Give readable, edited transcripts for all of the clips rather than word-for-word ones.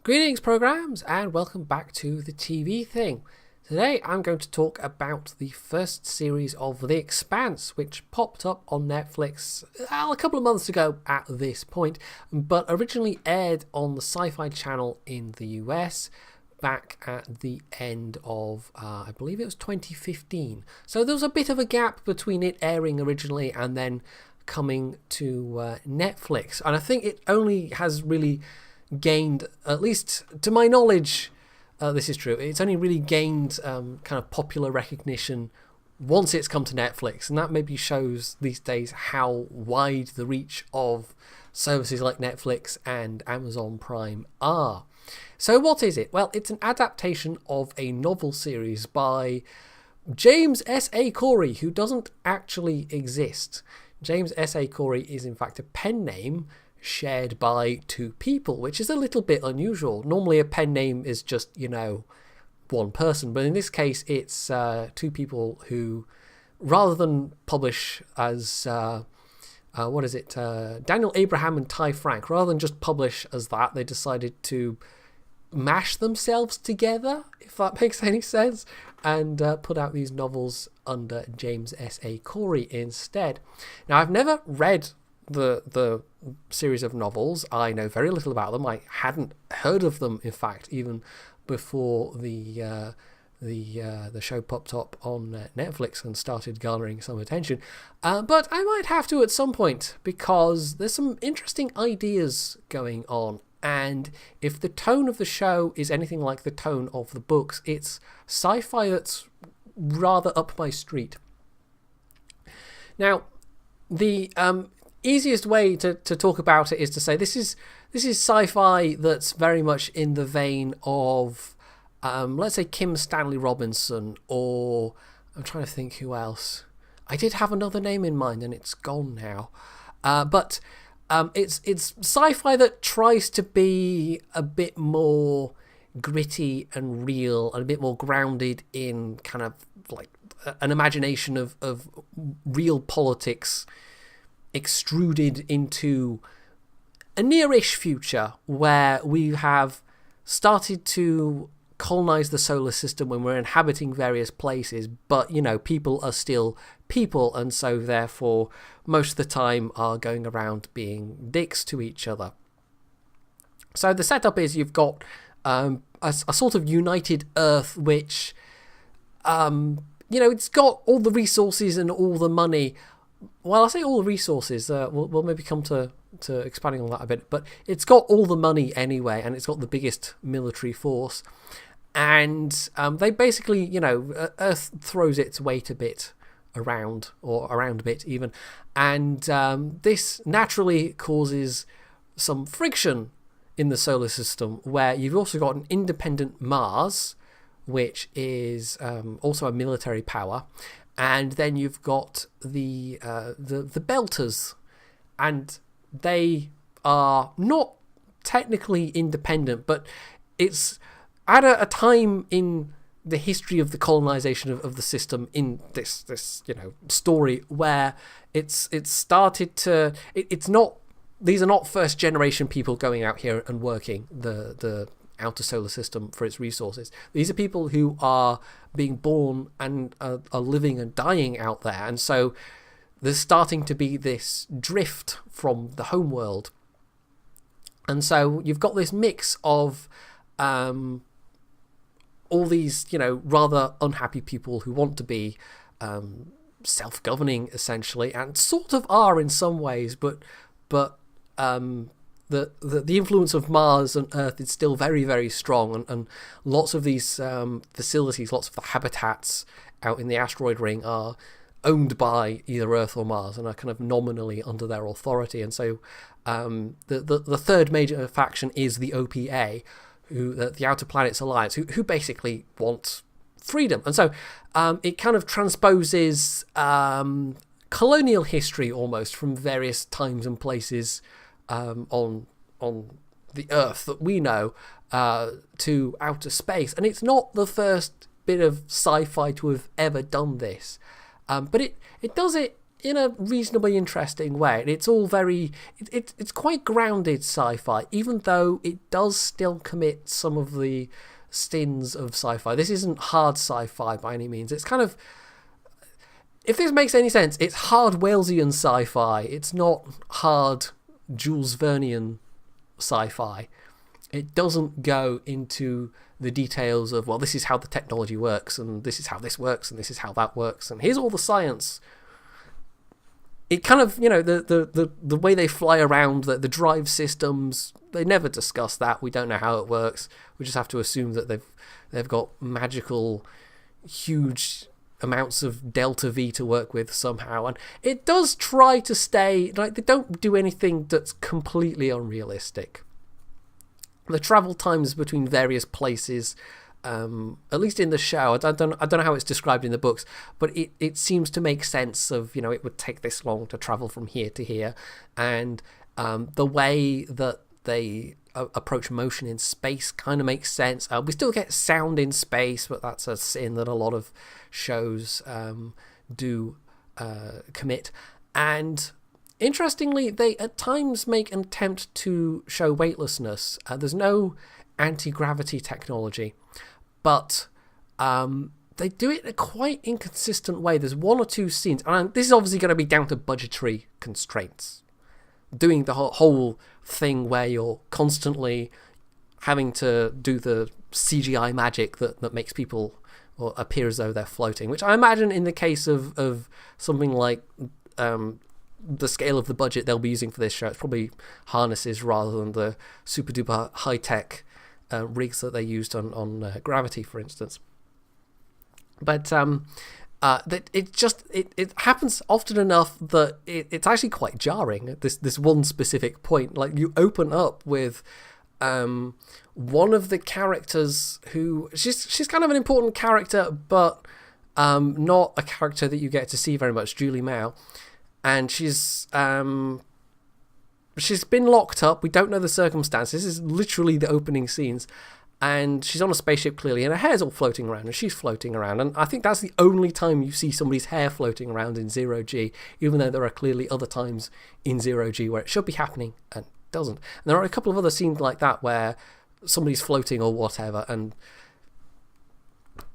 Greetings, programs, and welcome back to the TV thing. Today I'm going to talk about the first series of The Expanse, which popped up on Netflix a couple of months ago at this point, but originally aired on the Sci-Fi channel in the US back at the end of, I believe it was 2015. So there was a bit of a gap between it airing originally and then coming to Netflix. And I think it only has really gained, at least to my knowledge, this is true, it's only really gained kind of popular recognition once it's come to Netflix, and that maybe shows these days how wide the reach of services like Netflix and Amazon Prime are. So what is it? Well, it's an adaptation of a novel series by James S.A. Corey, who doesn't actually exist. James S.A. Corey is in fact a pen name shared by two people, which is a little bit unusual. Normally a pen name is just, one person, but in this case it's two people who, rather than publish as Daniel Abraham and Ty Frank, rather than just publish as that, they decided to mash themselves together, if that makes any sense, and put out these novels under James S.A. Corey instead. Now, I've never read the series of novels. I know very little about them. I hadn't heard of them, in fact, even before the show popped up on Netflix and started garnering some attention. But I might have to at some point, because there's some interesting ideas going on. And if the tone of the show is anything like the tone of the books, it's sci-fi that's rather up my street. Now, the easiest way to talk about it is to say this is sci-fi that's very much in the vein of, let's say, Kim Stanley Robinson, or I'm trying to think who else. I did have another name in mind and it's gone now. But it's sci-fi that tries to be a bit more gritty and real and a bit more grounded in kind of like an imagination of real politics extruded into a near-ish future where we have started to colonize the solar system when we're inhabiting various places, but people are still people, and so therefore most of the time are going around being dicks to each other. So the setup is you've got a sort of united Earth, which it's got all the resources and all the money. Well, I say all the resources, we'll maybe come to expanding on that a bit, but it's got all the money anyway, and it's got the biggest military force. And they basically, Earth throws its weight a bit around a bit even. And this naturally causes some friction in the solar system, where you've also got an independent Mars, which is also a military power. And then you've got the Belters, and they are not technically independent, but it's at a time in the history of the colonization of the system in this story where it's started to it's not, these are not first generation people going out here and working the outer solar system for its resources. These are people who are being born and are living and dying out there, and so there's starting to be this drift from the home world. And so you've got this mix of all these rather unhappy people who want to be self-governing essentially, and sort of are in some ways, but the influence of Mars and Earth is still very, very strong, and lots of these facilities, lots of the habitats out in the asteroid ring are owned by either Earth or Mars and are kind of nominally under their authority. And so the third major faction is the OPA, the Outer Planets Alliance, who basically want freedom. And so it kind of transposes colonial history almost from various times and places on the Earth that we know to outer space. And it's not the first bit of sci-fi to have ever done this, but it does it in a reasonably interesting way. And it's all very, it's quite grounded sci-fi, even though it does still commit some of the sins of sci-fi. This isn't hard sci-fi by any means. It's kind of, if this makes any sense, it's hard Walesian sci-fi. It's not hard Jules Vernean sci-fi. It doesn't go into the details of, well, this is how the technology works, and this is how this works, and this is how that works, and here's all the science. It kind of, the way they fly around, the drive systems, they never discuss that. We don't know how it works. We just have to assume that they've got magical, huge amounts of delta V to work with somehow. And it does try to stay, like, they don't do anything that's completely unrealistic. The travel times between various places, at least in the show, I don't know how it's described in the books, but it seems to make sense of, it would take this long to travel from here to here. And the way that they approach motion in space kind of makes sense. We still get sound in space, but that's a sin that a lot of shows do commit. And interestingly, they at times make an attempt to show weightlessness. There's no anti-gravity technology, but they do it in a quite inconsistent way. There's one or two scenes, and this is obviously going to be down to budgetary constraints. Doing the whole thing where you're constantly having to do the CGI magic that makes people appear as though they're floating, which I imagine in the case of something like the scale of the budget they'll be using for this show, it's probably harnesses rather than the super duper high tech rigs that they used on Gravity, for instance. But that it happens often enough that it's actually quite jarring at this one specific point. Like, you open up with one of the characters who she's kind of an important character, but not a character that you get to see very much, Julie Mao, and she's been locked up. We don't know the circumstances. This is literally the opening scenes. And she's on a spaceship, clearly, and her hair's all floating around, and she's floating around. And I think that's the only time you see somebody's hair floating around in Zero-G, even though there are clearly other times in Zero-G where it should be happening and doesn't. And there are a couple of other scenes like that where somebody's floating or whatever, and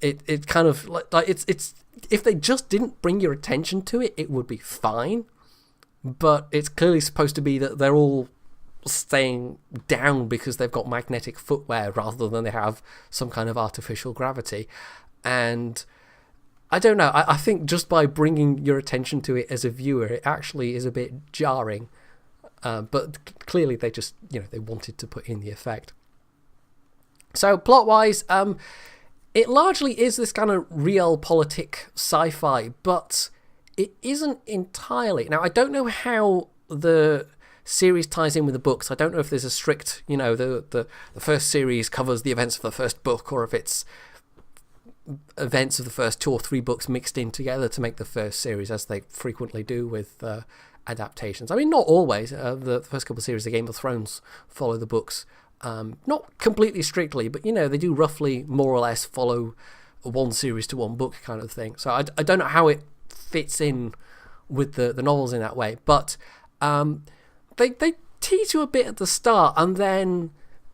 it kind of, like it's if they just didn't bring your attention to it, it would be fine. But it's clearly supposed to be that they're all staying down because they've got magnetic footwear rather than they have some kind of artificial gravity. And I don't know, I think just by bringing your attention to it as a viewer, it actually is a bit jarring, but clearly they just, they wanted to put in the effect. So plot wise, it largely is this kind of realpolitik sci-fi, but it isn't entirely. Now, I don't know how the series ties in with the books. I don't know if there's a strict, the first series covers the events of the first book, or if it's events of the first 2 or 3 books mixed in together to make the first series, as they frequently do with adaptations. I mean, not always. The first couple of series of Game of Thrones follow the books, not completely strictly, but they do roughly more or less follow one series to one book kind of thing. So I don't know how it fits in with the novels in that way, but they tease you a bit at the start, and then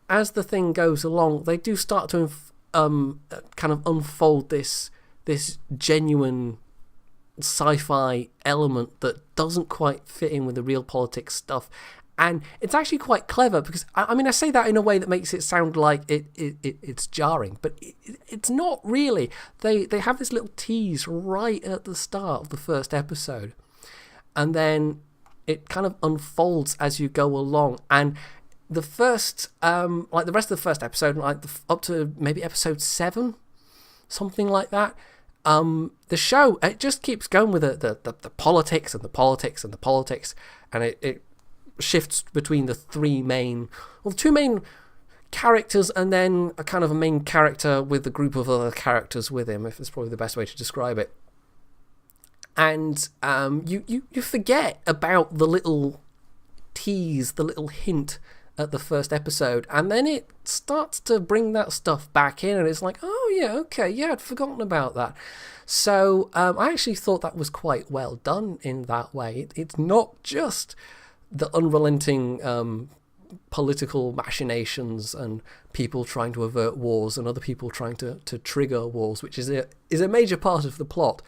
as the thing goes along, they do start to kind of unfold this genuine sci-fi element that doesn't quite fit in with the realpolitik stuff. And it's actually quite clever because, I mean, I say that in a way that makes it sound like it's jarring, but it's not really. They have this little tease right at the start of the first episode, and then it kind of unfolds as you go along. And the first, like the rest of the first episode, like up to maybe episode 7, something like that, the show, it just keeps going with the politics and the politics and the politics, and it shifts between the 2 main characters, and then a kind of a main character with a group of other characters with him, if it's probably the best way to describe it. And you forget about the little tease, the little hint at the first episode, and then it starts to bring that stuff back in, and it's like, oh yeah, okay, yeah, I'd forgotten about that. So I actually thought that was quite well done in that way. It's not just the unrelenting political machinations and people trying to avert wars and other people trying to trigger wars, which is a major part of the plot.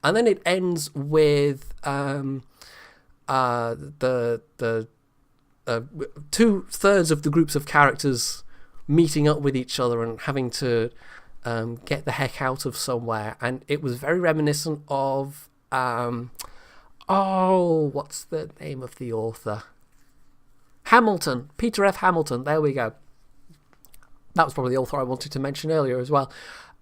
And then it ends with the 2/3 of the groups of characters meeting up with each other and having to get the heck out of somewhere. And it was very reminiscent of what's the name of the author? Hamilton, Peter F. Hamilton. There we go. That was probably the author I wanted to mention earlier as well.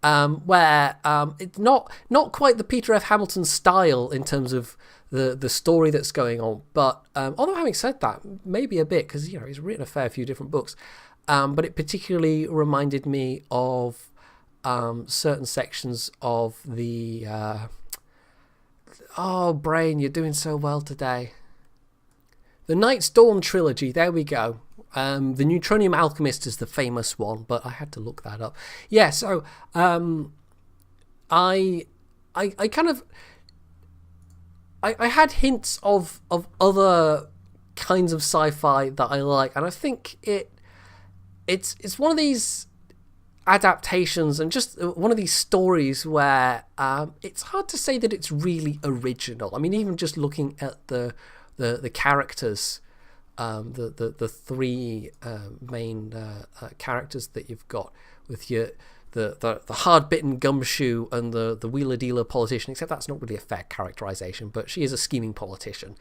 Where it's not quite the Peter F. Hamilton style in terms of the story that's going on, but although having said that, maybe a bit, because he's written a fair few different books, but it particularly reminded me of certain sections of the brain, you're doing so well today. The Night's Dawn trilogy, there we go. The Neutronium Alchemist is the famous one, but I had to look that up. Yeah, so I kind of I had hints of other kinds of sci-fi that I like, and I think it's one of these adaptations and just one of these stories where it's hard to say that it's really original. I mean, even just looking at the characters, the three main characters that you've got with the hard-bitten gumshoe and the wheeler-dealer politician, except that's not really a fair characterization, but she is a scheming politician.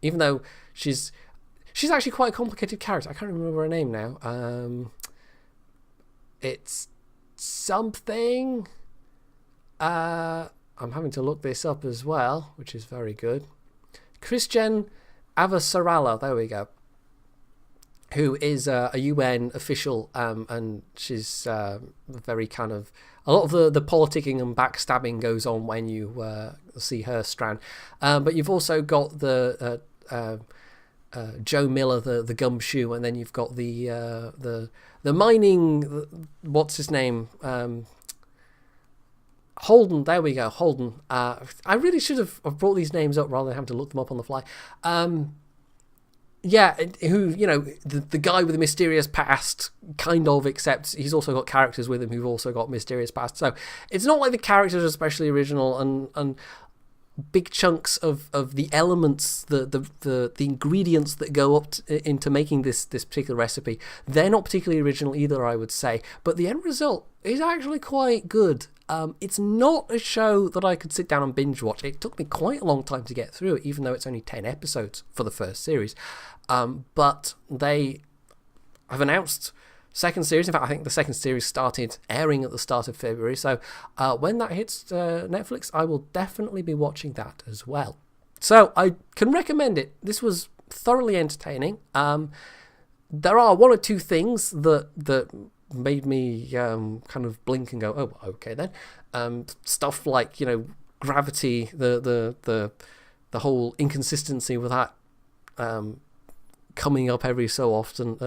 Even though she's actually quite a complicated character. I can't remember her name now. It's something... I'm having to look this up as well, which is very good. Christian Avasarala, there we go, who is a UN official, and she's very kind of... A lot of the politicking and backstabbing goes on when you see her strand. But you've also got the Joe Miller, the gumshoe, and then you've got the mining... What's his name? Holden, there we go, Holden. I really should have brought these names up rather than having to look them up on the fly. Yeah, who, the guy with the mysterious past, kind of, except he's also got characters with him who've also got mysterious past. So it's not like the characters are especially original, and big chunks of the elements, the ingredients that go up into making this particular recipe, they're not particularly original either, I would say. But the end result is actually quite good. It's not a show that I could sit down and binge watch. It took me quite a long time to get through it, even though it's only 10 episodes for the first series. But they have announced second series. In fact, I think the second series started airing at the start of February. So when that hits Netflix, I will definitely be watching that as well. So I can recommend it. This was thoroughly entertaining. There are one or two things that made me kind of blink and go, oh, okay then. Stuff like, gravity, the whole inconsistency with that coming up every so often,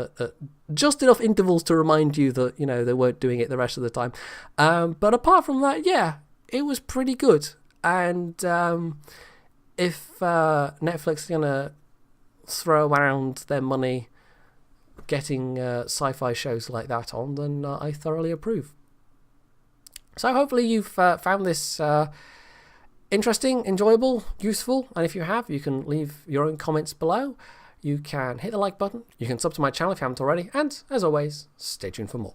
just enough intervals to remind you that they weren't doing it the rest of the time. But apart from that, yeah, it was pretty good. And if Netflix is gonna throw around their money getting sci-fi shows like that on, then I thoroughly approve. So hopefully you've found this interesting, enjoyable, useful, and if you have, you can leave your own comments below. You can hit the like button, you can sub to my channel if you haven't already, and as always, stay tuned for more.